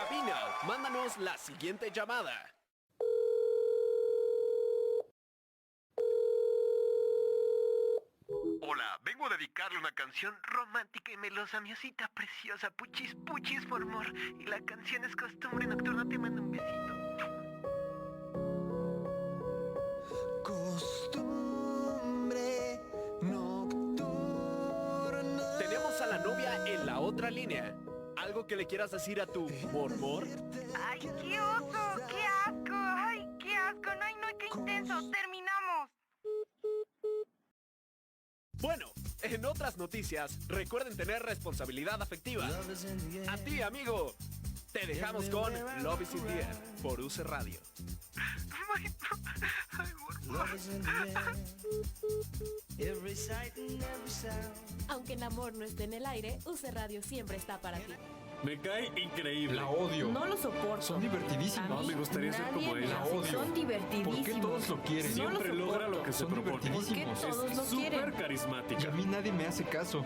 cabina, mándanos la siguiente llamada. Hola, vengo a dedicarle una canción romántica y melosa a mi osita preciosa, Puchis, Puchis, por amor. Y la canción es Costumbre Nocturna, te mando un besito. Costumbre nocturna. Tenemos a la novia en la otra línea. ¿Algo que le quieras decir a tu mormor? ¡Ay, qué oso! ¡Qué asco! ¡Ay, qué asco! ¡Ay, no, qué intenso! ¡Terminamos! Bueno, en otras noticias, recuerden tener responsabilidad afectiva. A ti, amigo, te dejamos con Love is in the Air por UC Radio. Ay, por favor. Aunque el amor no esté en el aire, UC Radio siempre está para ti. Me cae increíble. La odio. No lo soporto. Son divertidísimos. A mí Me gustaría ser como nadie él. me La hace. odio. Son divertidísimos. ¿Por qué todos lo quieren? No lo Siempre logra soporto. lo que se Son propone. divertidísimos. ¿Por qué todos lo Es súper quieren? carismática. Y a mí nadie me hace caso.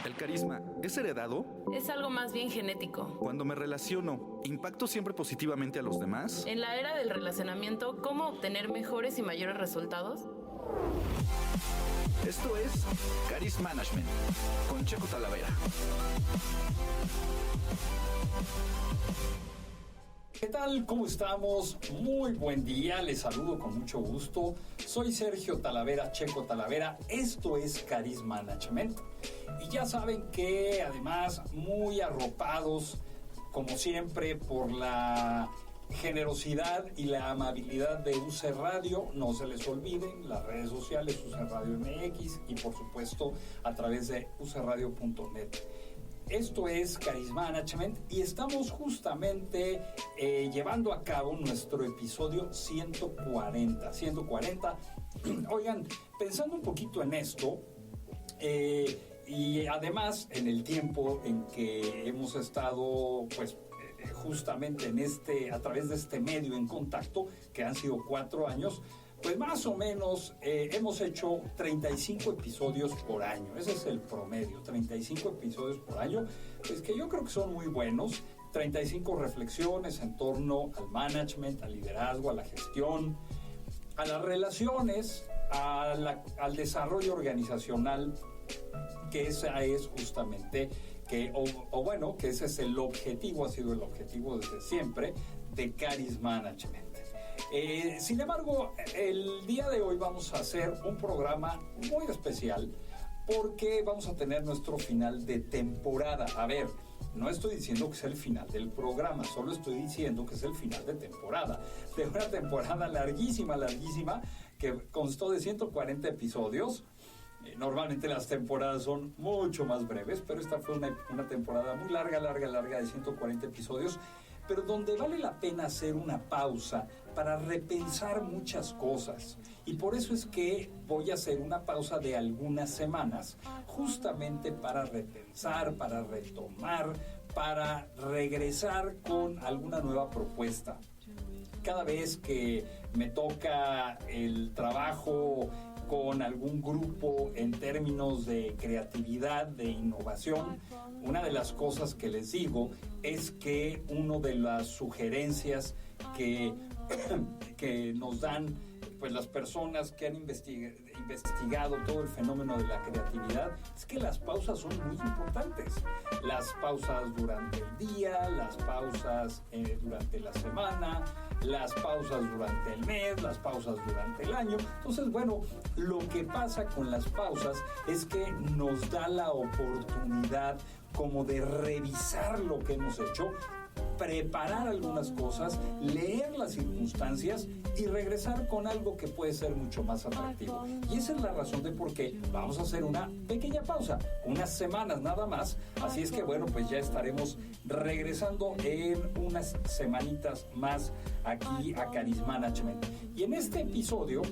¿El carisma es heredado? Es algo más bien genético. Cuando me relaciono, ¿impacto siempre positivamente a los demás? En la era del relacionamiento, ¿cómo obtener mejores y mayores resultados? Esto es Caris Management con Checo Talavera. ¿Qué tal? ¿Cómo estamos? Muy buen día, les saludo con mucho gusto. Soy Sergio Talavera, Checo Talavera. Esto es Caris Management. Y ya saben que además muy arropados, como siempre, por la generosidad y la amabilidad de UC Radio. No se les olviden las redes sociales, UC Radio MX y por supuesto a través de ucradio.net. Esto es Caris Management y estamos justamente llevando a cabo nuestro episodio 140. Oigan, pensando un poquito en esto, y además en el tiempo en que hemos estado pues justamente a través de este medio en contacto, que han sido 4 años, pues más o menos hemos hecho 35 episodios por año. Ese es el promedio, 35 episodios por año, pues que yo creo que son muy buenos. 35 reflexiones en torno al management, al liderazgo, a la gestión, a las relaciones, al desarrollo organizacional, que esa es justamente que ese es el objetivo, ha sido el objetivo desde siempre de Caris Management. Sin embargo, el día de hoy vamos a hacer un programa muy especial porque vamos a tener nuestro final de temporada. A ver, no estoy diciendo que sea el final del programa, solo estoy diciendo que es el final de temporada. De una temporada larguísima, que constó de 140 episodios. Normalmente las temporadas son mucho más breves, pero esta fue una temporada muy larga de 140 episodios, pero donde vale la pena hacer una pausa para repensar muchas cosas. Y por eso es que voy a hacer una pausa de algunas semanas, justamente para repensar, para retomar, para regresar con alguna nueva propuesta. Cada vez que me toca el trabajo con algún grupo en términos de creatividad, de innovación, una de las cosas que les digo es que una de las sugerencias que nos dan pues las personas que han investigado todo el fenómeno de la creatividad es que las pausas son muy importantes. Las pausas durante el día, las pausas durante la semana, las pausas durante el mes, las pausas durante el año. Entonces, bueno, lo que pasa con las pausas es que nos da la oportunidad como de revisar lo que hemos hecho, preparar algunas cosas, leer las circunstancias y regresar con algo que puede ser mucho más atractivo. Y esa es la razón de por qué vamos a hacer una pequeña pausa, unas semanas nada más. Así es que bueno, pues ya estaremos regresando en unas semanitas más aquí a Caris Management. Y en este episodio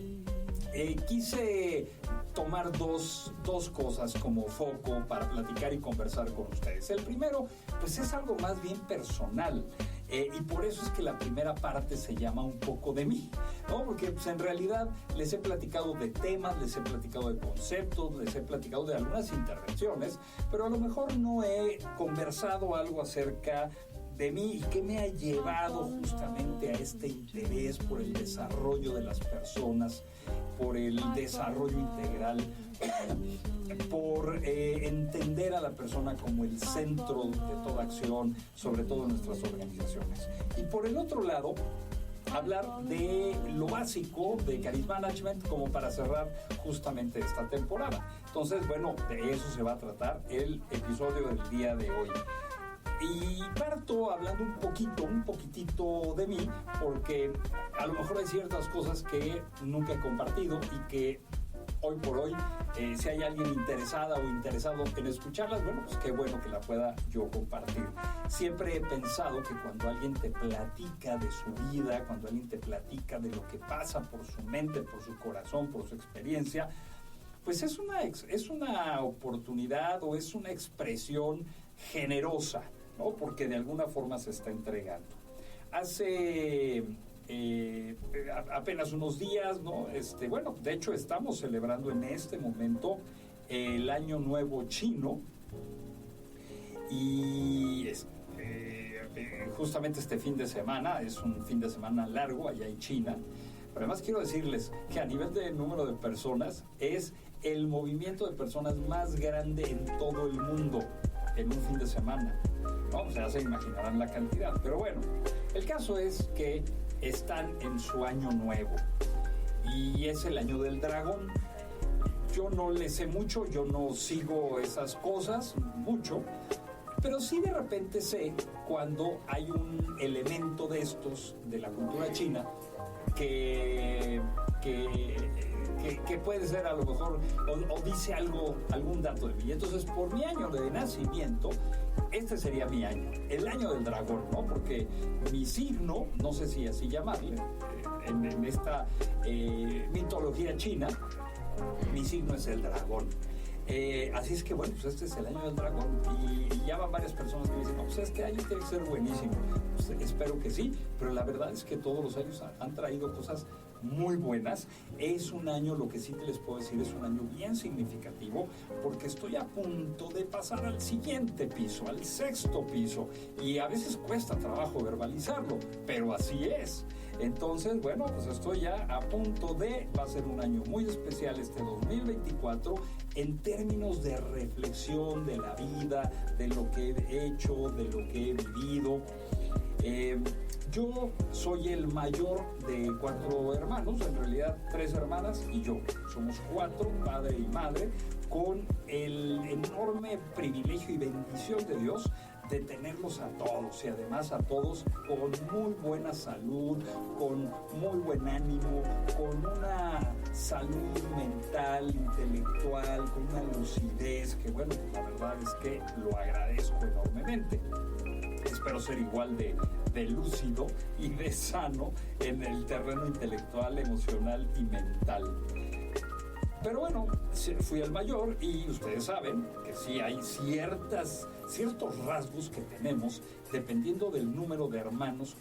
quise tomar dos cosas como foco para platicar y conversar con ustedes. El primero, pues es algo más bien personal. Y por eso es que la primera parte se llama Un poco de mí, ¿no? Porque pues, en realidad les he platicado de temas, les he platicado de conceptos, les he platicado de algunas intervenciones, pero a lo mejor no he conversado algo acerca de mí y qué me ha llevado justamente a este interés por el desarrollo de las personas, por el desarrollo integral, por entender a la persona como el centro de toda acción, sobre todo en nuestras organizaciones. Y por el otro lado, hablar de lo básico de Caris Management como para cerrar justamente esta temporada. Entonces, bueno, de eso se va a tratar el episodio del día de hoy. Y parto hablando un poquitito de mí, porque a lo mejor hay ciertas cosas que nunca he compartido y que hoy por hoy, si hay alguien interesada o interesado en escucharlas, bueno, pues qué bueno que la pueda yo compartir. Siempre he pensado que cuando alguien te platica de su vida, cuando alguien te platica de lo que pasa por su mente, por su corazón, por su experiencia, pues es una oportunidad o es una expresión generosa, ¿no? Porque de alguna forma se está entregando. Hace apenas unos días, ¿no? Bueno, de hecho estamos celebrando en este momento el Año Nuevo Chino y justamente este fin de semana es un fin de semana largo allá en China. Pero además quiero decirles que a nivel de número de personas es el movimiento de personas más grande en todo el mundo en un fin de semana, ¿no? O sea, se imaginarán la cantidad. Pero bueno, el caso es que están en su año nuevo y es el año del dragón. Yo no le sé mucho, yo no sigo esas cosas mucho, pero sí de repente sé cuando hay un elemento de estos de la cultura china que puede ser a lo mejor o dice algún dato de mí. Entonces, por mi año de nacimiento, este sería mi año, el año del dragón, ¿no? Porque mi signo, no sé si así llamarle, en esta mitología china, mi signo es el dragón. Así es que bueno, pues este es el año del dragón y ya van varias personas que me dicen, no, pues este año tiene que ser buenísimo. Pues, espero que sí, pero la verdad es que todos los años han traído cosas muy buenas. Es un año, lo que sí les puedo decir, es un año bien significativo porque estoy a punto de pasar al siguiente piso, al 6º piso, y a veces cuesta trabajo verbalizarlo, pero así es. Entonces, bueno, pues estoy ya a punto va a ser un año muy especial este 2024 en términos de reflexión de la vida, de lo que he hecho, de lo que he vivido. Yo soy el mayor de 4 hermanos, en realidad 3 hermanas y yo. Somos 4, padre y madre, con el enorme privilegio y bendición de Dios de tenerlos a todos y además a todos con muy buena salud, con muy buen ánimo, con una salud mental, intelectual, con una lucidez que bueno, pues la verdad es que lo agradezco enormemente. Espero ser igual de lúcido y de sano en el terreno intelectual, emocional y mental. Pero bueno, fui el mayor y ustedes saben que sí hay ciertos rasgos que tenemos dependiendo del número de hermanos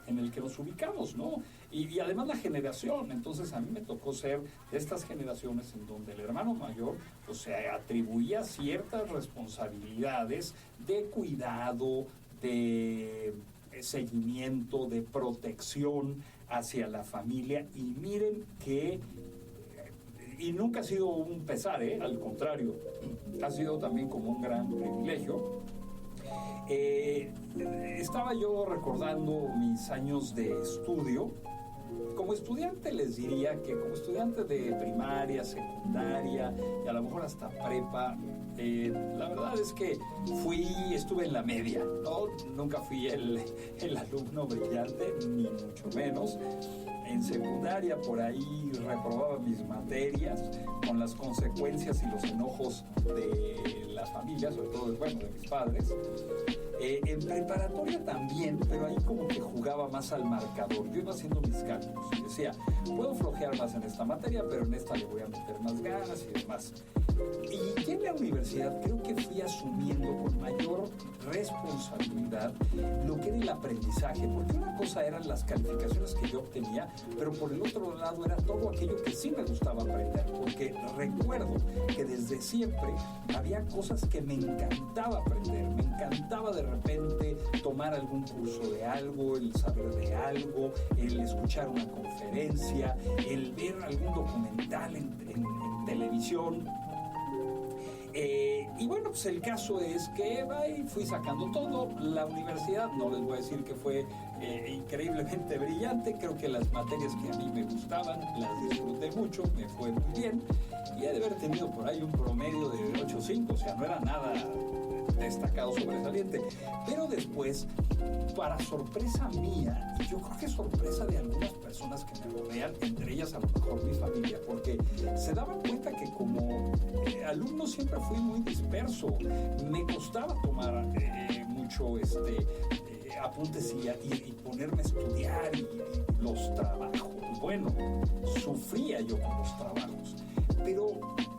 en el que nos ubicamos, ¿no? Y además la generación. Entonces a mí me tocó ser de estas generaciones en donde el hermano mayor pues, se atribuía ciertas responsabilidades de cuidado, de seguimiento, de protección hacia la familia. Y miren que y nunca ha sido un pesar, al contrario, ha sido también como un gran privilegio. Estaba yo recordando mis años de estudio. Como estudiante les diría que como estudiante de primaria, secundaria y a lo mejor hasta prepa, la verdad es que estuve en la media, ¿no? Nunca fui el alumno brillante, ni mucho menos. En secundaria por ahí reprobaba mis materias con las consecuencias y los enojos de la familia, sobre todo de mis padres. En preparatoria también, pero ahí como que jugaba más al marcador. Yo iba haciendo mis cálculos y decía, puedo flojear más en esta materia, pero en esta le voy a meter más ganas y demás. Y en la universidad creo que fui asumiendo con mayor responsabilidad lo que era el aprendizaje, porque una cosa eran las calificaciones que yo obtenía, pero por el otro lado era todo aquello que sí me gustaba aprender, porque recuerdo que desde siempre había cosas que me encantaba aprender, me encantaba de repente tomar algún curso de algo, el saber de algo, el escuchar una conferencia, el ver algún documental en televisión. Y bueno, pues el caso es que fui sacando todo. La universidad, no les voy a decir que fue increíblemente brillante, creo que las materias que a mí me gustaban las disfruté mucho, me fue muy bien, y he de haber tenido por ahí un promedio de 8.5, o sea, no era nada destacado, sobresaliente. Pero después, para sorpresa mía, y yo creo que sorpresa de algunas personas que me rodean, entre ellas a lo mejor mi familia, porque se daban cuenta que como alumno siempre fui muy disperso, me costaba tomar mucho apuntes y ponerme a estudiar y los trabajos. Bueno, sufría yo con los trabajos, pero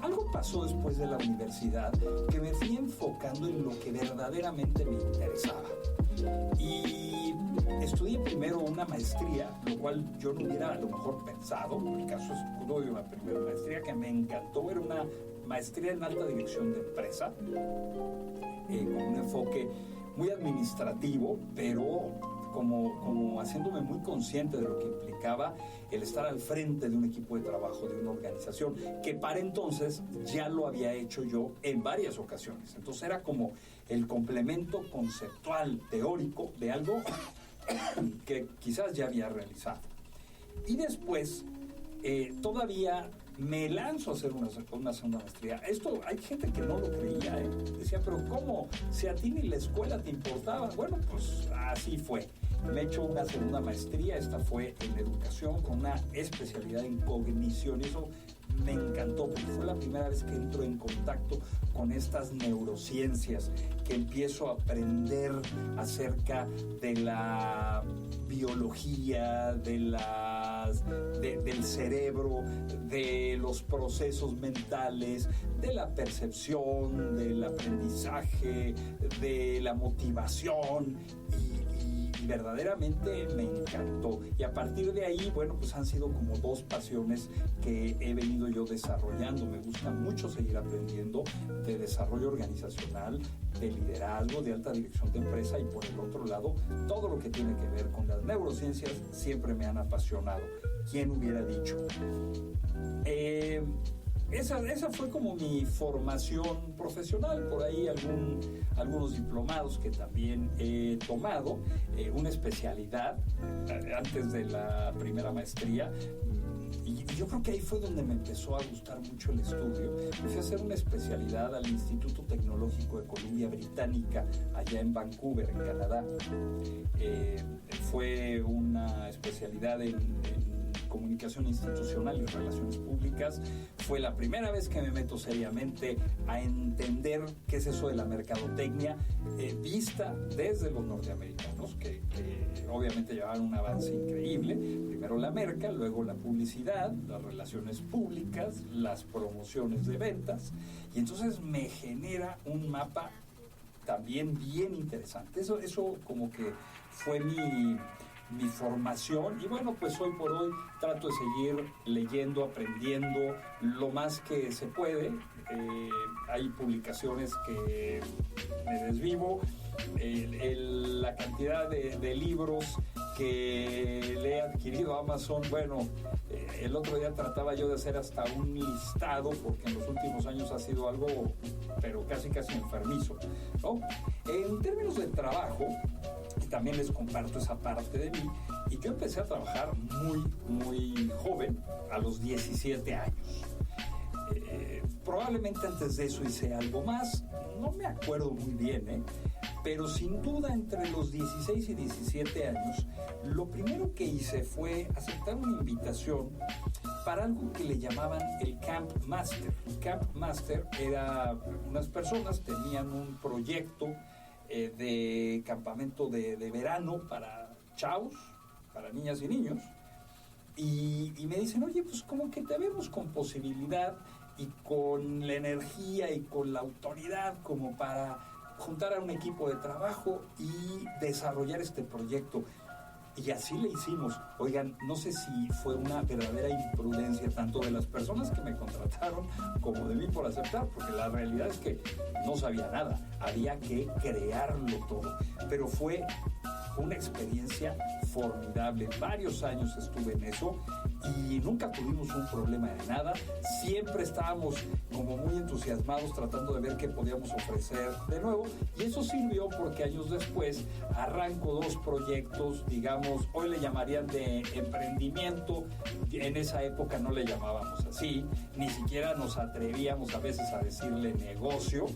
algo pasó después de la universidad que me fui enfocando en lo que verdaderamente me interesaba. Y estudié primero una maestría, lo cual yo no hubiera a lo mejor pensado. En mi caso estudié una primera maestría que me encantó, era una maestría en alta dirección de empresa, con un enfoque muy administrativo, pero como haciéndome muy consciente de lo que implicaba el estar al frente de un equipo de trabajo, de una organización, que para entonces ya lo había hecho yo en varias ocasiones. Entonces era como el complemento conceptual, teórico, de algo que quizás ya había realizado. Y después, todavía me lanzo a hacer una segunda maestría. Esto, hay gente que no lo creía, decía, pero ¿cómo? Si a ti ni la escuela te importaba. Bueno, pues así fue. Me he hecho una segunda maestría, esta fue en educación con una especialidad en cognición. Eso me encantó porque fue la primera vez que entro en contacto con estas neurociencias, que empiezo a aprender acerca de la biología, del cerebro, de los procesos mentales, de la percepción, del aprendizaje, de la motivación, y verdaderamente me encantó. Y a partir de ahí, bueno, pues han sido como dos pasiones que he venido yo desarrollando. Me gusta mucho seguir aprendiendo de desarrollo organizacional, de liderazgo, de alta dirección de empresa, y por el otro lado, todo lo que tiene que ver con las neurociencias siempre me han apasionado. ¿Quién hubiera dicho? Esa fue como mi formación profesional. Por ahí algunos diplomados que también he tomado, una especialidad antes de la primera maestría. Y yo creo que ahí fue donde me empezó a gustar mucho el estudio. Me fui a hacer una especialidad al Instituto Tecnológico de Columbia Británica, allá en Vancouver, en Canadá. Fue una especialidad en comunicación institucional y relaciones públicas. Fue la primera vez que me meto seriamente a entender qué es eso de la mercadotecnia, vista desde los norteamericanos, que obviamente llevaban un avance increíble. Primero la merca, luego la publicidad, las relaciones públicas, las promociones de ventas, y entonces me genera un mapa también bien interesante. Eso como que fue mi formación, y bueno, pues hoy por hoy trato de seguir leyendo, aprendiendo lo más que se puede. Hay publicaciones que me desvivo, la cantidad de libros que le he adquirido a Amazon. Bueno, el otro día trataba yo de hacer hasta un listado, porque en los últimos años ha sido algo, pero casi enfermizo, ¿no? En términos de trabajo, también les comparto esa parte de mí, y yo empecé a trabajar muy joven, a los 17 años. Probablemente antes de eso hice algo más, no me acuerdo muy bien, pero sin duda entre los 16 y 17 años, lo primero que hice fue aceptar una invitación para algo que le llamaban el Camp Master. El Camp Master era unas personas, tenían un proyecto de campamento de verano para chavos, para niñas y niños, y me dicen, oye, pues como que te vemos con posibilidad y con la energía y con la autoridad como para juntar a un equipo de trabajo y desarrollar este proyecto. Y así le hicimos. Oigan, no sé si fue una verdadera imprudencia tanto de las personas que me contrataron como de mí por aceptar, porque la realidad es que no sabía nada, había que crearlo todo. Pero fue una experiencia formidable. Varios años estuve en eso y nunca tuvimos un problema de nada. Siempre estábamos como muy entusiasmados tratando de ver qué podíamos ofrecer de nuevo, y eso sirvió porque años después arranco 2 proyectos, digamos, hoy le llamarían de emprendimiento, en esa época no le llamábamos así, ni siquiera nos atrevíamos a veces a decirle negocio.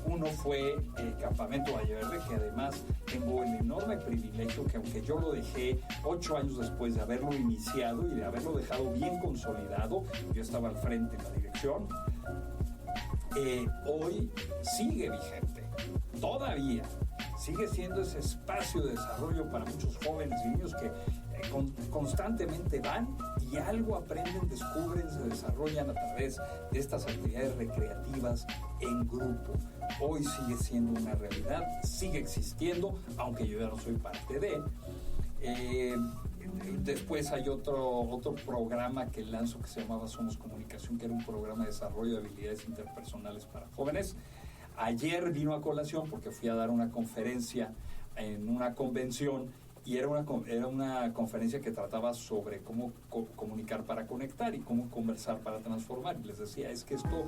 Uno fue el Campamento Vallaverde, que además tengo el enorme privilegio que, aunque yo lo dejé 8 años después de haberlo iniciado y de haberlo dejado bien consolidado, yo estaba al frente en la dirección, hoy sigue vigente, todavía sigue siendo ese espacio de desarrollo para muchos jóvenes y niños que constantemente van y algo aprenden, descubren, se desarrollan a través de estas actividades recreativas en grupo. Hoy sigue siendo una realidad, sigue existiendo, aunque yo ya no soy parte de. Después hay otro programa que lanzo que se llamaba Somos Comunicación, que era un programa de desarrollo de habilidades interpersonales para jóvenes. Ayer vino a colación porque fui a dar una conferencia en una convención, y era una conferencia que trataba sobre cómo comunicar para conectar y cómo conversar para transformar. Y les decía, es que esto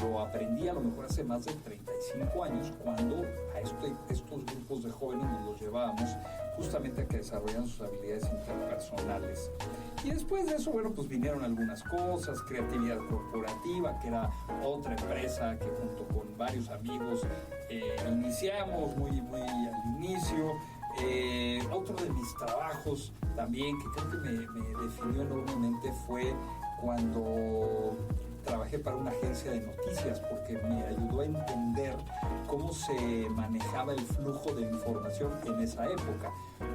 lo aprendí a lo mejor hace más de 35 años, cuando a estos grupos de jóvenes nos los llevábamos justamente a que desarrollan sus habilidades interpersonales. Y después de eso, bueno, pues vinieron algunas cosas, Creatividad Corporativa, que era otra empresa que junto con varios amigos iniciamos muy al inicio. Otro de mis trabajos también que creo que me definió enormemente fue cuando trabajé para una agencia de noticias, porque me ayudó a entender cómo se manejaba el flujo de información en esa época.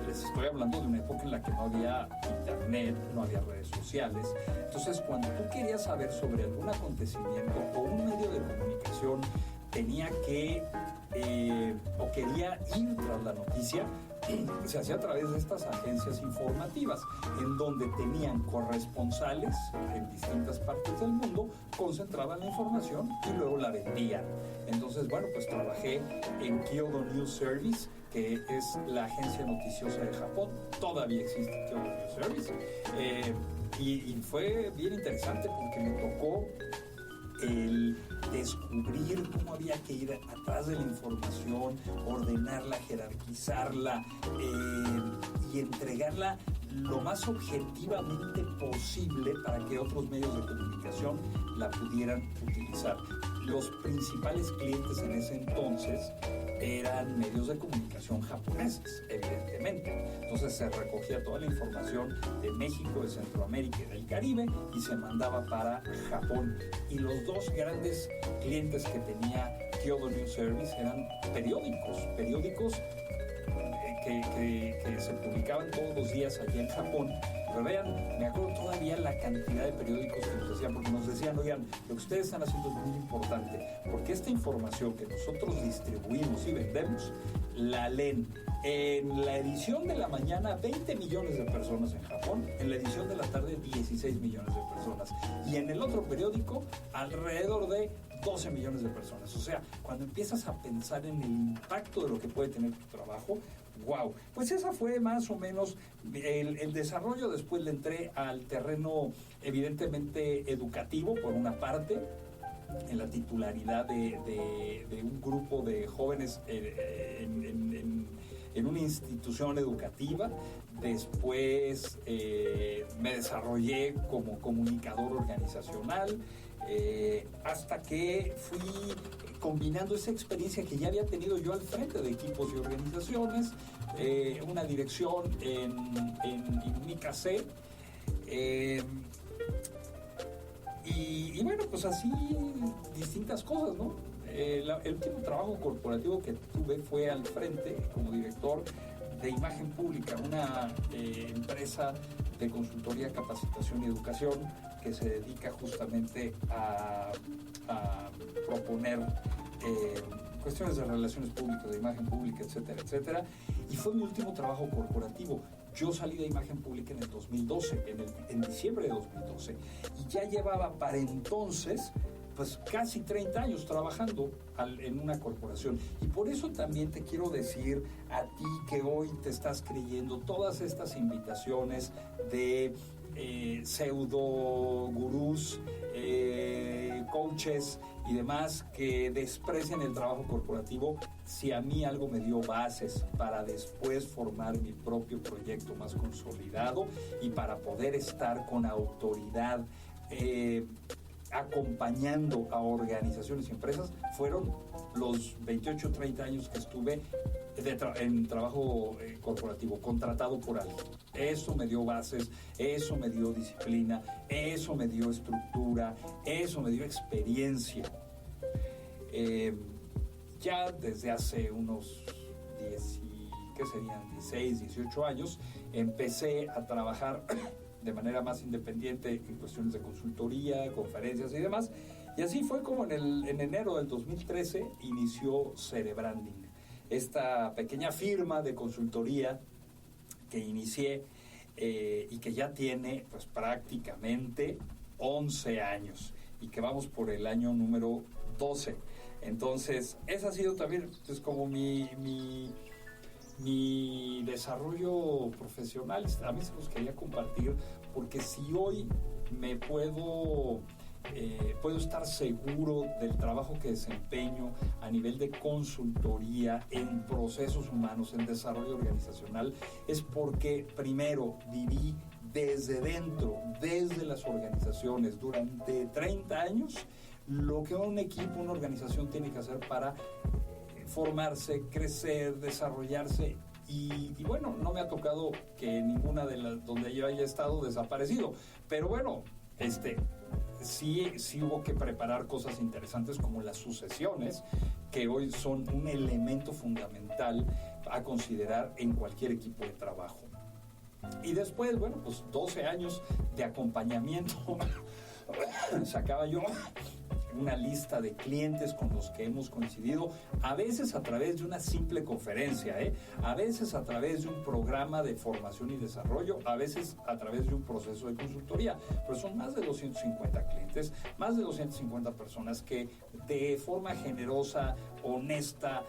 Les estoy hablando de una época en la que no había internet, no había redes sociales. Entonces, cuando tú querías saber sobre algún acontecimiento o un medio de comunicación tenía que o quería ir tras la noticia, se hacía a través de estas agencias informativas, en donde tenían corresponsales en distintas partes del mundo, concentraban la información y luego la vendían. Entonces, bueno, pues trabajé en Kyodo News Service, que es la agencia noticiosa de Japón. Todavía existe Kyodo News Service. Y fue bien interesante porque me tocó el descubrir cómo había que ir atrás de la información, ordenarla, jerarquizarla y entregarla lo más objetivamente posible para que otros medios de comunicación la pudieran utilizar. Los principales clientes en ese entonces eran medios de comunicación japoneses, evidentemente. Entonces se recogía toda la información de México, de Centroamérica y del Caribe y se mandaba para Japón. Y los 2 grandes clientes que tenía Kyodo News Service eran periódicos que se publicaban todos los días allí en Japón. Pero vean, me acuerdo todavía la cantidad de periódicos que nos decían, porque nos decían, oigan, lo que ustedes están haciendo es muy importante, porque esta información que nosotros distribuimos y vendemos, la leen en la edición de la mañana 20 millones de personas en Japón, en la edición de la tarde 16 millones de personas, y en el otro periódico alrededor de 12 millones de personas. O sea, cuando empiezas a pensar en el impacto de lo que puede tener tu trabajo, wow. Pues esa fue más o menos el desarrollo. Después le entré al terreno evidentemente educativo, por una parte, en la titularidad de un grupo de jóvenes en una institución educativa. Después me desarrollé como comunicador organizacional, hasta que fui combinando esa experiencia que ya había tenido yo al frente de equipos y organizaciones, una dirección en Unicase, y bueno, pues así distintas cosas, ¿no? El último trabajo corporativo que tuve fue al frente como director de imagen pública, una empresa de consultoría, capacitación y educación que se dedica justamente a proponer cuestiones de relaciones públicas, de imagen pública, etcétera, etcétera. Y fue mi último trabajo corporativo. Yo salí de imagen pública en el 2012, en diciembre de 2012. Y ya llevaba para entonces pues casi 30 años trabajando en una corporación. Y por eso también te quiero decir a ti que hoy te estás creyendo todas estas invitaciones de pseudo gurús, coaches y demás que desprecian el trabajo corporativo. Si a mí algo me dio bases para después formar mi propio proyecto más consolidado y para poder estar con autoridad acompañando a organizaciones y empresas, fueron los 28 o 30 años que estuve en trabajo corporativo, contratado por alguien. Eso me dio bases, eso me dio disciplina, eso me dio estructura, eso me dio experiencia. Ya desde hace unos 16, 18 años, empecé a trabajar de manera más independiente en cuestiones de consultoría, conferencias y demás. Y así fue como en enero del 2013 inició Cerebranding, esta pequeña firma de consultoría que inicié y que ya tiene pues prácticamente 11 años y que vamos por el año número 12. Entonces, ese ha sido también pues, como mi desarrollo profesional. A mí se los quería compartir porque si hoy me puedo estar seguro del trabajo que desempeño a nivel de consultoría en procesos humanos, en desarrollo organizacional, es porque primero viví desde dentro, desde las organizaciones, durante 30 años, lo que un equipo, una organización tiene que hacer para formarse, crecer, desarrollarse. Y bueno, no me ha tocado que ninguna de las donde yo haya estado desaparecido, pero bueno, sí hubo que preparar cosas interesantes como las sucesiones, que hoy son un elemento fundamental a considerar en cualquier equipo de trabajo. Y después, bueno, pues 12 años de acompañamiento. Sacaba yo una lista de clientes con los que hemos coincidido, a veces a través de una simple conferencia, a veces a través de un programa de formación y desarrollo, a veces a través de un proceso de consultoría, pero son más de 250 clientes, más de 250 personas que de forma generosa, honesta,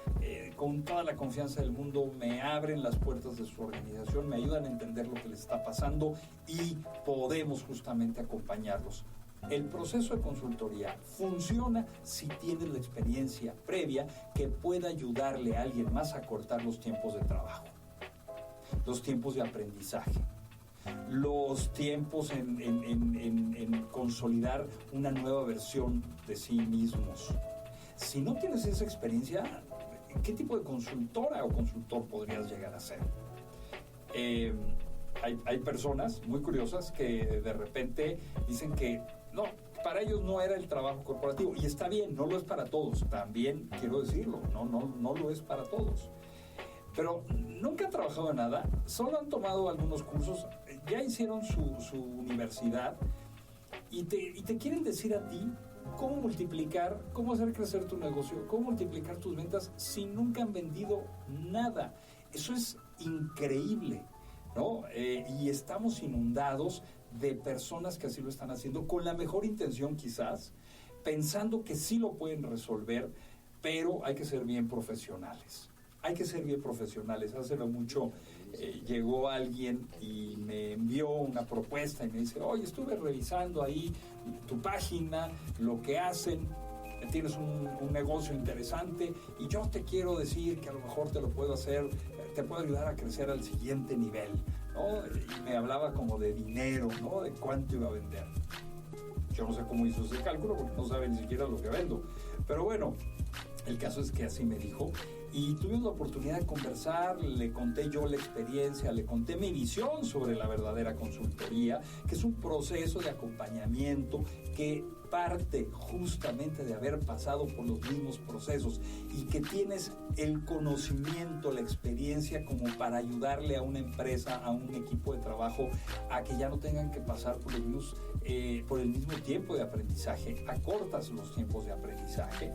con toda la confianza del mundo me abren las puertas de su organización, me ayudan a entender lo que les está pasando y podemos justamente acompañarlos. El proceso de consultoría funciona si tienes la experiencia previa que pueda ayudarle a alguien más a cortar los tiempos de trabajo, los tiempos de aprendizaje, los tiempos en consolidar una nueva versión de sí mismos. Si no tienes esa experiencia, ¿qué tipo de consultora o consultor podrías llegar a ser? Hay personas muy curiosas que de repente dicen que no, para ellos no era el trabajo corporativo, y está bien, no lo es para todos, también quiero decirlo, no lo es para todos, pero nunca han trabajado en nada, solo han tomado algunos cursos, ya hicieron su universidad y te quieren decir a ti cómo multiplicar, cómo hacer crecer tu negocio, cómo multiplicar tus ventas si nunca han vendido nada. Eso es increíble, ¿no? Y estamos inundados de personas que así lo están haciendo con la mejor intención quizás, pensando que sí lo pueden resolver, pero hay que ser bien profesionales. Hay que ser bien profesionales. Hace no mucho llegó alguien y me envió una propuesta y me dice, oye, estuve revisando ahí tu página, lo que hacen, tienes un negocio interesante y yo te quiero decir que a lo mejor te lo puedo hacer, te puedo ayudar a crecer al siguiente nivel, ¿no? Y me hablaba como de dinero, ¿no? De cuánto iba a vender. Yo no sé cómo hizo ese cálculo porque no sabe ni siquiera lo que vendo. Pero bueno, el caso es que así me dijo. Y tuvimos la oportunidad de conversar, le conté yo la experiencia, le conté mi visión sobre la verdadera consultoría, que es un proceso de acompañamiento que parte justamente de haber pasado por los mismos procesos y que tienes el conocimiento, la experiencia como para ayudarle a una empresa, a un equipo de trabajo, a que ya no tengan que pasar por el mismo tiempo de aprendizaje, acortas los tiempos de aprendizaje.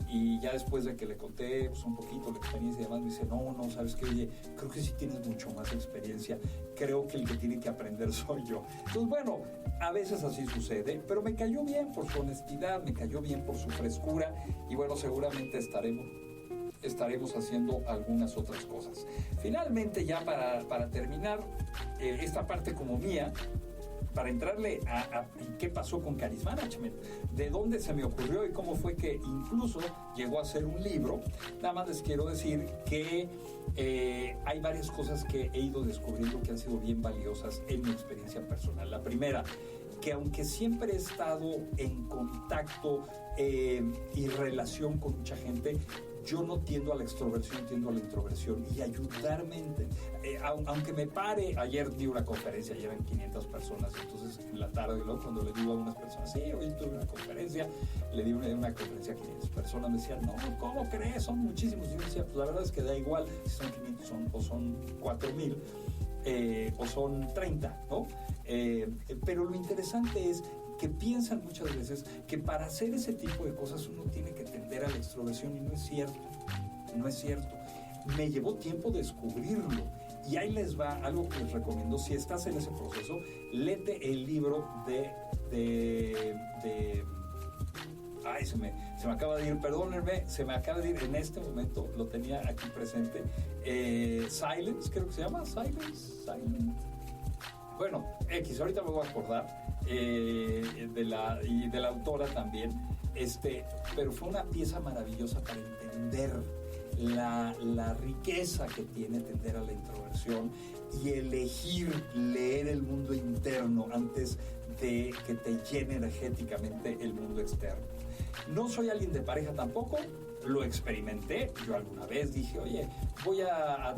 Y ya después de que le conté pues, un poquito la experiencia y demás, me dice, no, sabes qué, oye, creo que sí tienes mucho más experiencia, creo que el que tiene que aprender soy yo. Entonces, bueno, a veces así sucede, pero me cayó bien por su honestidad, me cayó bien por su frescura, y bueno, seguramente estaremos haciendo algunas otras cosas. Finalmente, ya para terminar esta parte como mía, para entrarle a qué pasó con Charis Management, de dónde se me ocurrió y cómo fue que incluso llegó a ser un libro. Nada más les quiero decir que hay varias cosas que he ido descubriendo que han sido bien valiosas en mi experiencia personal. La primera, que aunque siempre he estado en contacto y relación con mucha gente, yo no tiendo a la extroversión, tiendo a la introversión, y ayudarme, aunque me pare, ayer di una conferencia, llevan 500 personas, entonces en la tarde, luego cuando le digo a unas personas, sí, hoy tuve una conferencia, le di una conferencia a 500 personas, me decían, no, ¿cómo crees? Son muchísimos. Y yo decía, pues la verdad es que da igual si son 500 o son 4,000 o son 30, ¿no? Pero lo interesante es que piensan muchas veces que para hacer ese tipo de cosas uno tiene que tender a la extroversión, y no es cierto. Me llevó tiempo descubrirlo, y ahí les va algo que les recomiendo. Si estás en ese proceso, léete el libro ay, se me acaba de ir, perdónenme, se me acaba de ir en este momento, lo tenía aquí presente. Silence, creo que se llama, Silent. Bueno, ahorita me voy a acordar. De la autora también, pero fue una pieza maravillosa para entender la riqueza que tiene tender a la introversión y elegir leer el mundo interno antes de que te llene energéticamente el mundo externo. No soy alguien de pareja tampoco, lo experimenté. Yo alguna vez dije, oye, voy a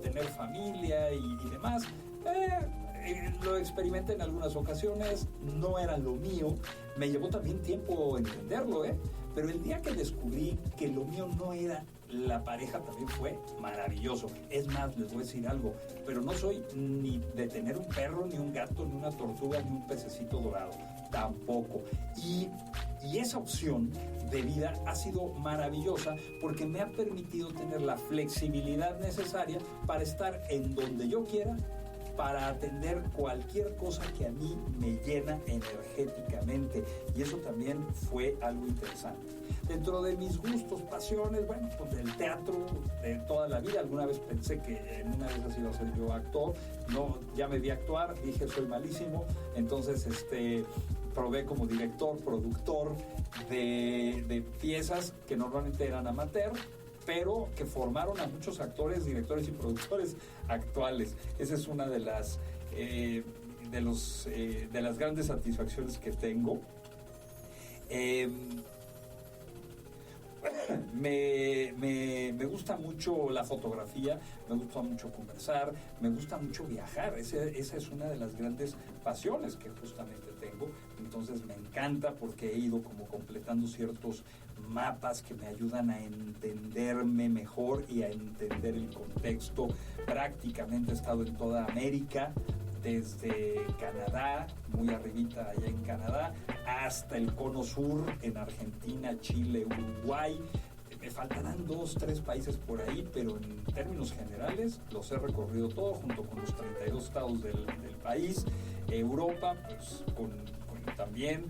tener familia y demás. Lo experimenté en algunas ocasiones, no era lo mío, me llevó también tiempo entenderlo, pero el día que descubrí que lo mío no era la pareja también fue maravilloso. Es más, les voy a decir algo, pero no soy ni de tener un perro, ni un gato, ni una tortuga, ni un pececito dorado, tampoco. Y esa opción de vida ha sido maravillosa porque me ha permitido tener la flexibilidad necesaria para estar en donde yo quiera, para atender cualquier cosa que a mí me llena energéticamente, y eso también fue algo interesante. Dentro de mis gustos, pasiones, bueno, pues del teatro de toda la vida. Alguna vez pensé que en una de esas iba a ser yo actor, no, ya me vi actuar, dije soy malísimo, entonces probé como director, productor de piezas que normalmente eran amateur, pero que formaron a muchos actores, directores y productores actuales. Esa es una de las grandes satisfacciones que tengo. Me gusta mucho la fotografía, me gusta mucho conversar, me gusta mucho viajar. Esa es una de las grandes pasiones que justamente tengo. Entonces me encanta porque he ido como completando ciertos mapas que me ayudan a entenderme mejor y a entender el contexto. Prácticamente he estado en toda América, desde Canadá, muy arribita allá en Canadá, hasta el cono sur en Argentina, Chile, Uruguay. Me faltarán 2, 3 países por ahí, pero en términos generales los he recorrido todo junto con los 32 estados del país. Europa, pues también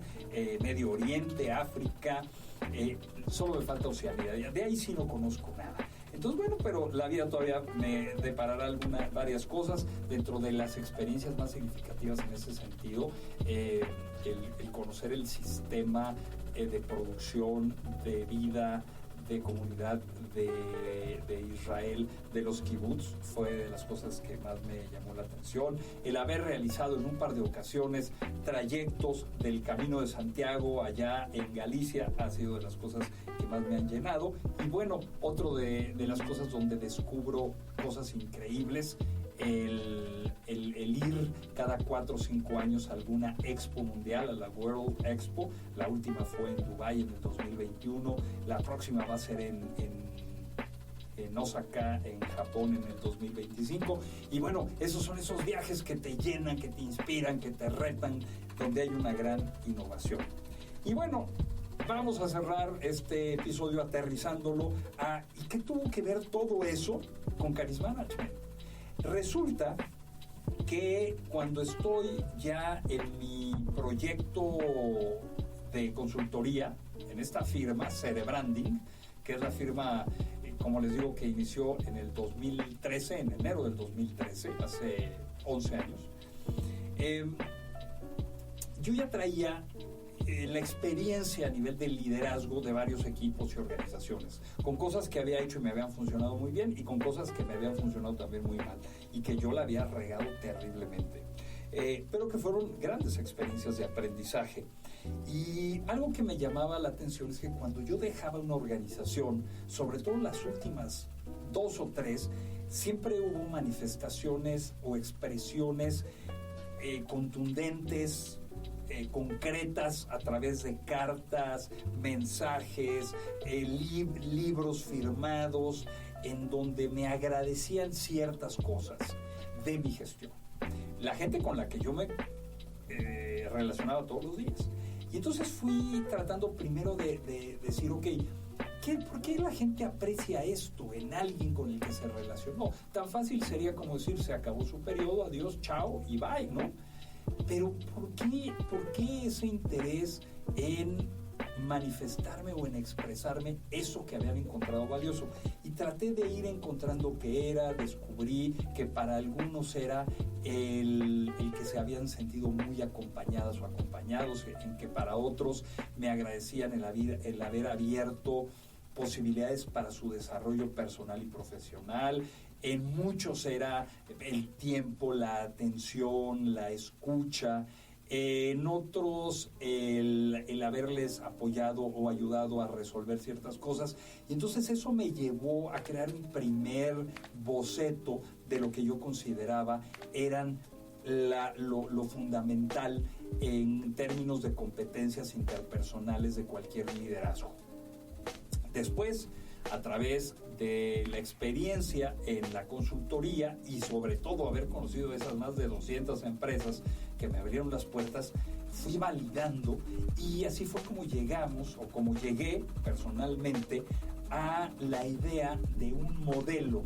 Medio Oriente, África, solo me falta Oceanía, de ahí sí no conozco nada. Entonces, bueno, pero la vida todavía me deparará varias cosas. Dentro de las experiencias más significativas en ese sentido, el conocer el sistema de producción, de vida, de comunidad de Israel, de los kibbutz, fue de las cosas que más me llamó la atención. El haber realizado en un par de ocasiones trayectos del Camino de Santiago allá en Galicia ha sido de las cosas que más me han llenado. Y bueno, otro de las cosas donde descubro cosas increíbles, el ir cada 4 o 5 años a alguna expo mundial, a la World Expo. La última fue en Dubái en el 2021, la próxima va a ser en Osaka, en Japón, en el 2025. Y bueno, esos son esos viajes que te llenan, que te inspiran, que te retan, donde hay una gran innovación. Y bueno, vamos a cerrar este episodio aterrizándolo a ¿y qué tuvo que ver todo eso con Charisma Management? Resulta que cuando estoy ya en mi proyecto de consultoría, en esta firma, Cerebranding, que es la firma, como les digo, que inició en el 2013, en enero del 2013, hace 11 años, yo ya traía la experiencia a nivel de liderazgo de varios equipos y organizaciones, con cosas que había hecho y me habían funcionado muy bien y con cosas que me habían funcionado también muy mal y que yo la había regado terriblemente, pero que fueron grandes experiencias de aprendizaje. Y algo que me llamaba la atención es que cuando yo dejaba una organización, sobre todo las últimas 2 o 3, siempre hubo manifestaciones o expresiones contundentes, concretas a través de cartas, mensajes, libros firmados, en donde me agradecían ciertas cosas de mi gestión. La gente con la que yo me relacionaba todos los días. Y entonces fui tratando primero de decir, ok, ¿por qué la gente aprecia esto en alguien con el que se relacionó? Tan fácil sería como decir, se acabó su periodo, adiós, chao y bye, ¿no? Pero ¿por qué ese interés en manifestarme o en expresarme eso que habían encontrado valioso? Y traté de ir encontrando qué era, descubrí que para algunos era el que se habían sentido muy acompañadas o acompañados, en que para otros me agradecían el haber abierto posibilidades para su desarrollo personal y profesional. En muchos era el tiempo, la atención, la escucha. En otros el haberles apoyado o ayudado a resolver ciertas cosas. Y entonces eso me llevó a crear mi primer boceto de lo que yo consideraba eran lo fundamental en términos de competencias interpersonales de cualquier liderazgo. Después, a través de la experiencia en la consultoría y sobre todo haber conocido esas más de 200 empresas que me abrieron las puertas, fui validando y así fue como llegamos o como llegué personalmente a la idea de un modelo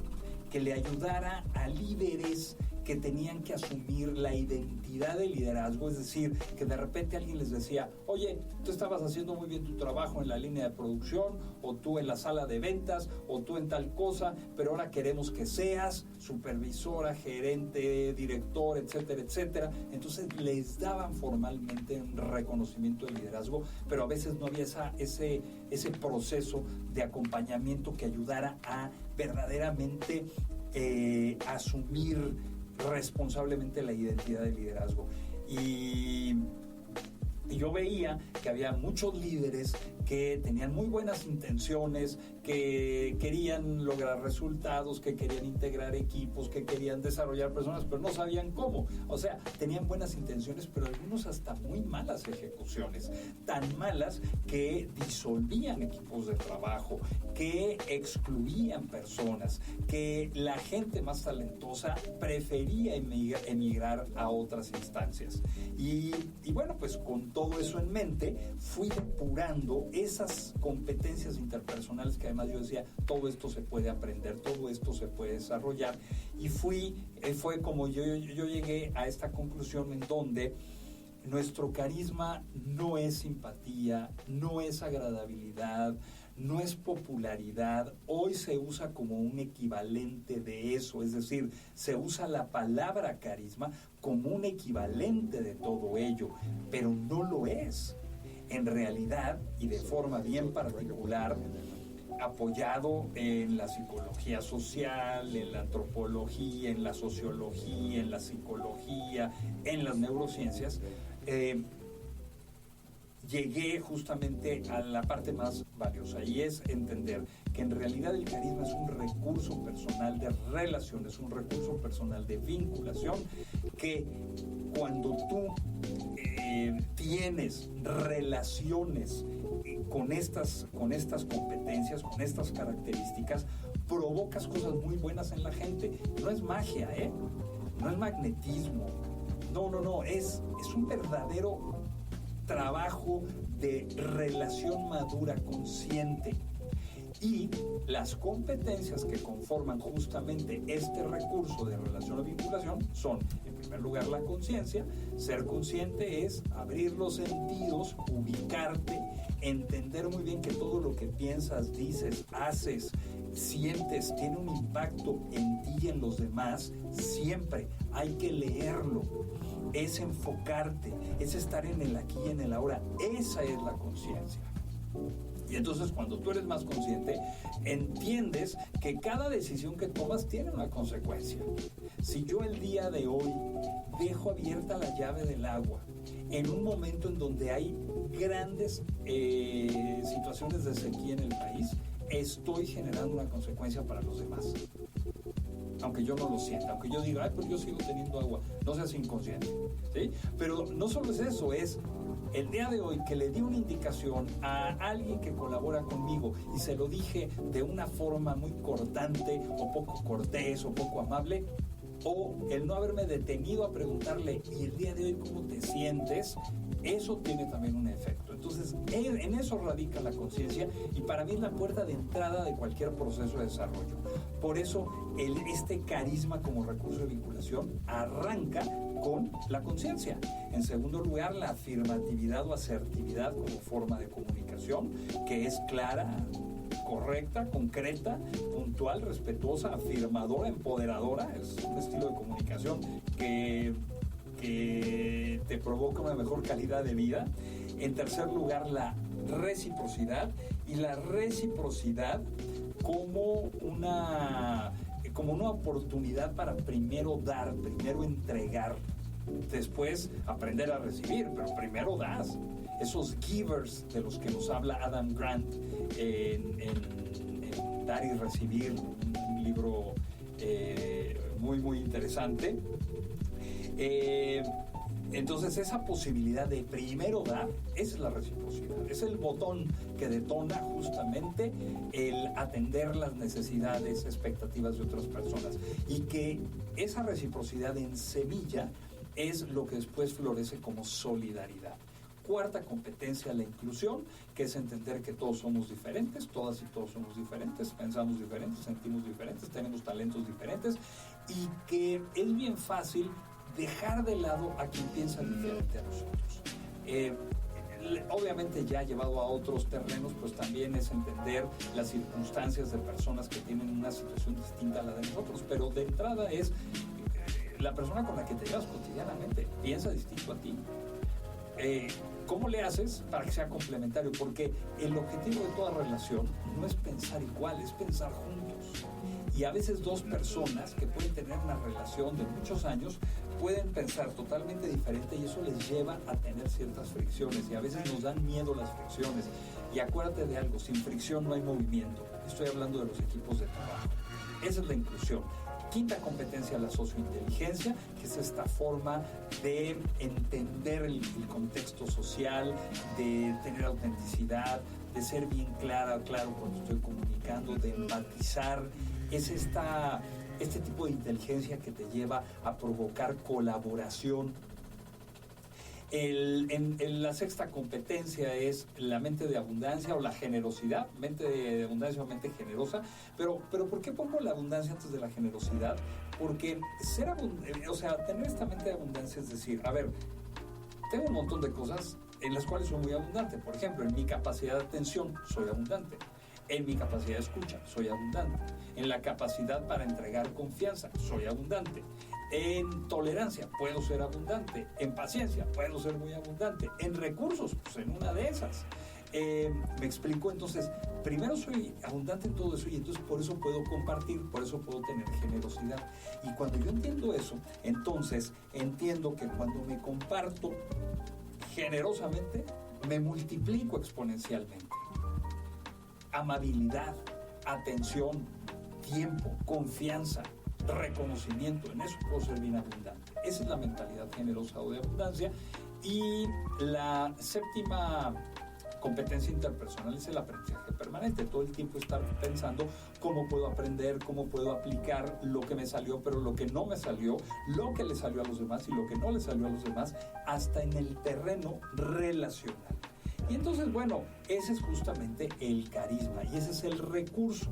que le ayudara a líderes que tenían que asumir la identidad de liderazgo, es decir, que de repente alguien les decía, oye, tú estabas haciendo muy bien tu trabajo en la línea de producción, o tú en la sala de ventas, o tú en tal cosa, pero ahora queremos que seas supervisora, gerente, director, etcétera, etcétera. Entonces les daban formalmente un reconocimiento de liderazgo, pero a veces no había ese proceso de acompañamiento que ayudara a verdaderamente asumir responsablemente la identidad de liderazgo. Y yo veía que había muchos líderes que tenían muy buenas intenciones, que querían lograr resultados, que querían integrar equipos, que querían desarrollar personas, pero no sabían cómo. O sea, tenían buenas intenciones, pero algunos hasta muy malas ejecuciones, tan malas que disolvían equipos de trabajo, que excluían personas, que la gente más talentosa prefería emigrar a otras instancias. Y bueno, pues con todo eso en mente, fui depurando esas competencias interpersonales que además yo decía, todo esto se puede aprender, todo esto se puede desarrollar. Y fue como yo llegué a esta conclusión en donde nuestro carisma no es simpatía, no es agradabilidad, no es popularidad. Hoy se usa como un equivalente de eso, es decir, se usa la palabra carisma como un equivalente de todo ello, pero no lo es. En realidad, y de forma bien particular, apoyado en la psicología social, en la antropología, en la sociología, en la psicología, en las neurociencias, llegué justamente a la parte más valiosa, y es entender que en realidad el carisma es un recurso personal de relaciones, un recurso personal de vinculación, que cuando tú tienes relaciones con estas competencias, con estas características, provocas cosas muy buenas en la gente. No es magia, no es magnetismo, no, es un verdadero trabajo de relación madura consciente. Y las competencias que conforman justamente este recurso de relación o vinculación son, en primer lugar, la conciencia. Ser consciente es abrir los sentidos, ubicarte, entender muy bien que todo lo que piensas, dices, haces, sientes, tiene un impacto en ti y en los demás. Siempre hay que leerlo. Es enfocarte, es estar en el aquí y en el ahora. Esa es la conciencia. Y entonces cuando tú eres más consciente, entiendes que cada decisión que tomas tiene una consecuencia. Si yo el día de hoy dejo abierta la llave del agua en un momento en donde hay grandes situaciones de sequía en el país, estoy generando una consecuencia para los demás. Aunque yo no lo sienta, aunque yo diga, pues yo sigo teniendo agua, no seas inconsciente, ¿sí? Pero no solo es eso, es el día de hoy que le di una indicación a alguien que colabora conmigo y se lo dije de una forma muy cortante o poco cortés o poco amable, o el no haberme detenido a preguntarle, y el día de hoy ¿cómo te sientes? Eso tiene también un efecto. Entonces, en eso radica la conciencia, y para mí es la puerta de entrada de cualquier proceso de desarrollo. Por eso, este carisma como recurso de vinculación arranca con la conciencia. En segundo lugar, la afirmatividad o asertividad como forma de comunicación, que es clara, correcta, concreta, puntual, respetuosa, afirmadora, empoderadora. Es un estilo de comunicación que te provoca una mejor calidad de vida. En tercer lugar, la reciprocidad, y la reciprocidad como una oportunidad para primero dar, primero entregar, después aprender a recibir, pero primero das. Esos givers de los que nos habla Adam Grant en Dar y Recibir, un libro muy, muy interesante. Entonces esa posibilidad de primero dar, esa es la reciprocidad, es el botón que detona justamente el atender las necesidades, expectativas de otras personas, y que esa reciprocidad en semilla es lo que después florece como solidaridad. Cuarta competencia, la inclusión, que es entender que todos somos diferentes, todas y todos somos diferentes, pensamos diferentes, sentimos diferentes, tenemos talentos diferentes, y que es bien fácil dejar de lado a quien piensa diferente a nosotros. Obviamente ya llevado a otros terrenos, pues también es entender las circunstancias de personas que tienen una situación distinta a la de nosotros, pero de entrada es la persona con la que te llevas cotidianamente piensa distinto a ti. ¿Cómo le haces para que sea complementario? Porque el objetivo de toda relación no es pensar igual, es pensar juntos. Y a veces dos personas que pueden tener una relación de muchos años pueden pensar totalmente diferente, y eso les lleva a tener ciertas fricciones, y a veces nos dan miedo las fricciones. Y acuérdate de algo, sin fricción no hay movimiento. Estoy hablando de los equipos de trabajo. Esa es la inclusión. Quinta competencia, la sociointeligencia, que es esta forma de entender el contexto social, de tener autenticidad, de ser bien claro cuando estoy comunicando, de empatizar. Es este tipo de inteligencia que te lleva a provocar colaboración. La sexta competencia es la mente de abundancia o la generosidad, mente de abundancia o mente generosa. Pero ¿por qué pongo la abundancia antes de la generosidad? Porque tener esta mente de abundancia es decir, a ver, tengo un montón de cosas en las cuales soy muy abundante. Por ejemplo, en mi capacidad de atención soy abundante. En mi capacidad de escucha soy abundante. En la capacidad para entregar confianza soy abundante. En tolerancia puedo ser abundante. En paciencia puedo ser muy abundante. En recursos, pues en una de esas. Me explico. Entonces, primero soy abundante en todo eso, y entonces por eso puedo compartir, por eso puedo tener generosidad. Y cuando yo entiendo eso, entonces entiendo que cuando me comparto generosamente, me multiplico exponencialmente. Amabilidad, atención, tiempo, confianza, reconocimiento, en eso puedo ser bien abundante. Esa es la mentalidad generosa o de abundancia. Y la séptima competencia interpersonal es el aprendizaje permanente. Todo el tiempo estar pensando cómo puedo aprender, cómo puedo aplicar lo que me salió, pero lo que no me salió, lo que le salió a los demás y lo que no le salió a los demás, hasta en el terreno relacional. Y entonces, bueno, ese es justamente el carisma y ese es el recurso.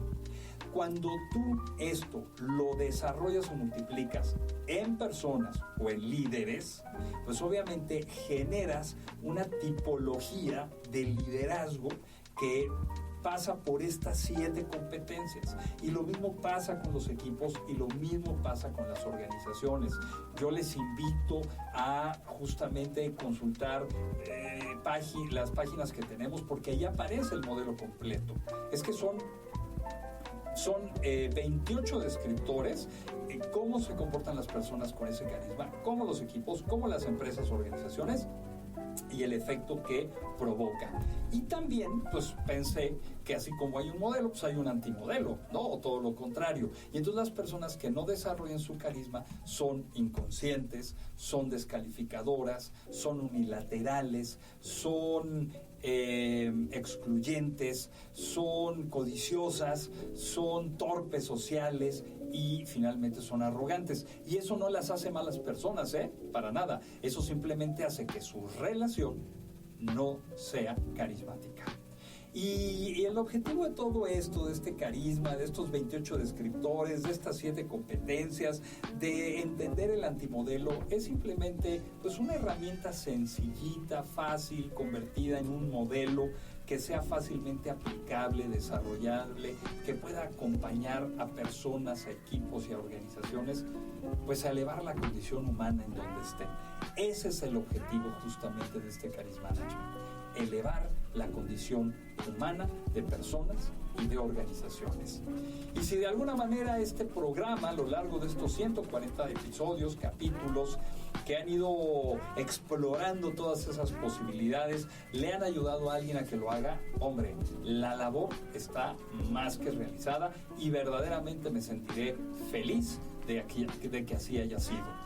Cuando tú esto lo desarrollas o multiplicas en personas o en líderes, pues obviamente generas una tipología de liderazgo que pasa por estas 7 competencias. Y lo mismo pasa con los equipos y lo mismo pasa con las organizaciones. Yo les invito a justamente consultar las páginas que tenemos, porque ahí aparece el modelo completo. Es que son 28 descriptores en cómo se comportan las personas con ese carisma, cómo los equipos, cómo las empresas o organizaciones y el efecto que provoca. Y también, pues pensé que así como hay un modelo, pues hay un antimodelo, ¿no? O todo lo contrario. Y entonces las personas que no desarrollan su carisma son inconscientes, son descalificadoras, son unilaterales, son excluyentes, son codiciosas, son torpes sociales y finalmente son arrogantes. Y eso no las hace malas personas, para nada. Eso simplemente hace que su relación no sea carismática. Y el objetivo de todo esto, de este carisma, de estos 28 descriptores, de estas 7 competencias, de entender el antimodelo, es simplemente pues una herramienta sencillita, fácil, convertida en un modelo que sea fácilmente aplicable, desarrollable, que pueda acompañar a personas, a equipos y a organizaciones, pues a elevar la condición humana en donde estén. Ese es el objetivo justamente de este Charisma Management, elevar la condición humana de personas y de organizaciones. Y si de alguna manera este programa, a lo largo de estos 140 episodios, capítulos, que han ido explorando todas esas posibilidades, le han ayudado a alguien a que lo haga, hombre, la labor está más que realizada y verdaderamente me sentiré feliz de que así haya sido.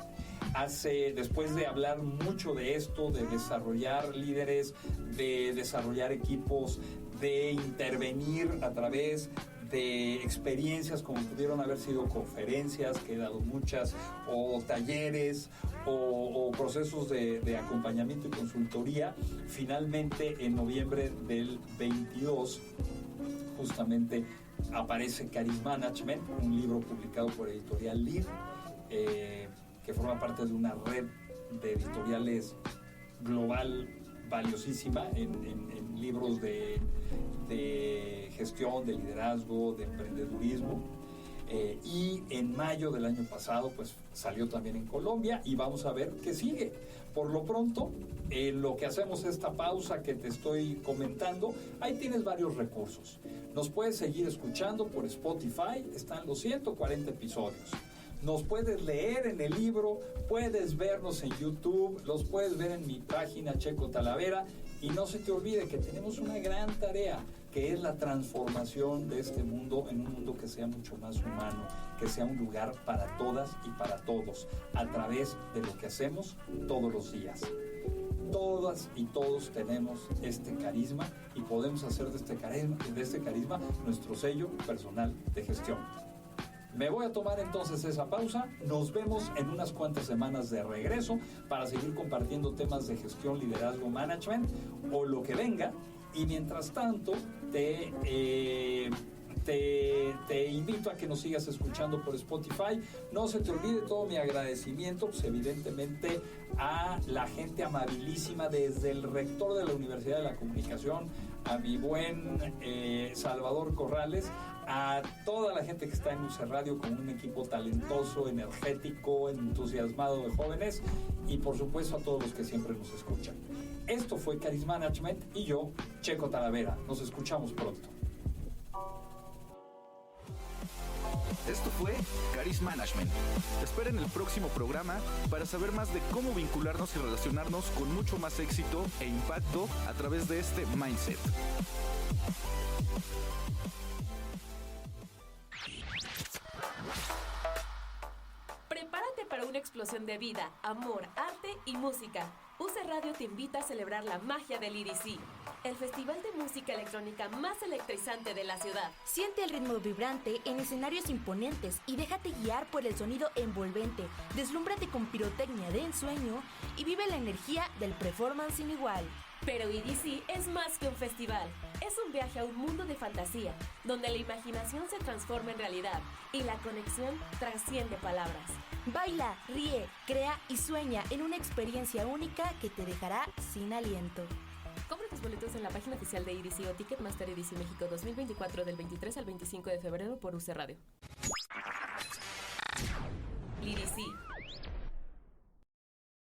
Después de hablar mucho de esto, de desarrollar líderes, de desarrollar equipos, de intervenir a través de experiencias como pudieron haber sido conferencias, que he dado muchas, o talleres, o procesos de acompañamiento y consultoría, finalmente en noviembre del 22, justamente aparece Charisma Management, un libro publicado por Editorial Lead, que forma parte de una red de editoriales global valiosísima en libros de gestión, de liderazgo, de emprendedurismo. Y en mayo del año pasado pues salió también en Colombia y vamos a ver qué sigue. Por lo pronto, lo que hacemos esta pausa que te estoy comentando, ahí tienes varios recursos. Nos puedes seguir escuchando por Spotify, están los 140 episodios. Nos puedes leer en el libro, puedes vernos en YouTube, los puedes ver en mi página Checo Talavera. Y no se te olvide que tenemos una gran tarea, que es la transformación de este mundo en un mundo que sea mucho más humano, que sea un lugar para todas y para todos, a través de lo que hacemos todos los días. Todas y todos tenemos este carisma y podemos hacer de este carisma nuestro sello personal de gestión. Me voy a tomar entonces esa pausa. Nos vemos en unas cuantas semanas de regreso para seguir compartiendo temas de gestión, liderazgo, management o lo que venga. Y mientras tanto, te invito a que nos sigas escuchando por Spotify. No se te olvide todo mi agradecimiento, pues evidentemente a la gente amabilísima, desde el rector de la Universidad de la Comunicación, a mi buen Salvador Corrales, a toda la gente que está en UC Radio con un equipo talentoso, energético, entusiasmado de jóvenes y por supuesto a todos los que siempre nos escuchan. Esto fue Charisma Management y yo, Checo Talavera. Nos escuchamos pronto. Esto fue Charisma Management. Esperen el próximo programa para saber más de cómo vincularnos y relacionarnos con mucho más éxito e impacto a través de este mindset. Prepárate para una explosión de vida, amor, arte y música. UC Radio te invita a celebrar la magia del EDC, el festival de música electrónica más electrizante de la ciudad. Siente el ritmo vibrante en escenarios imponentes y déjate guiar por el sonido envolvente. Deslúmbrate con pirotecnia de ensueño y vive la energía del performance sin igual. Pero EDC es más que un festival. Es un viaje a un mundo de fantasía, donde la imaginación se transforma en realidad y la conexión trasciende palabras. Baila, ríe, crea y sueña en una experiencia única que te dejará sin aliento. Compra tus boletos en la página oficial de EDC o Ticketmaster EDC México 2024 del 23 al 25 de febrero por UC Radio. EDC.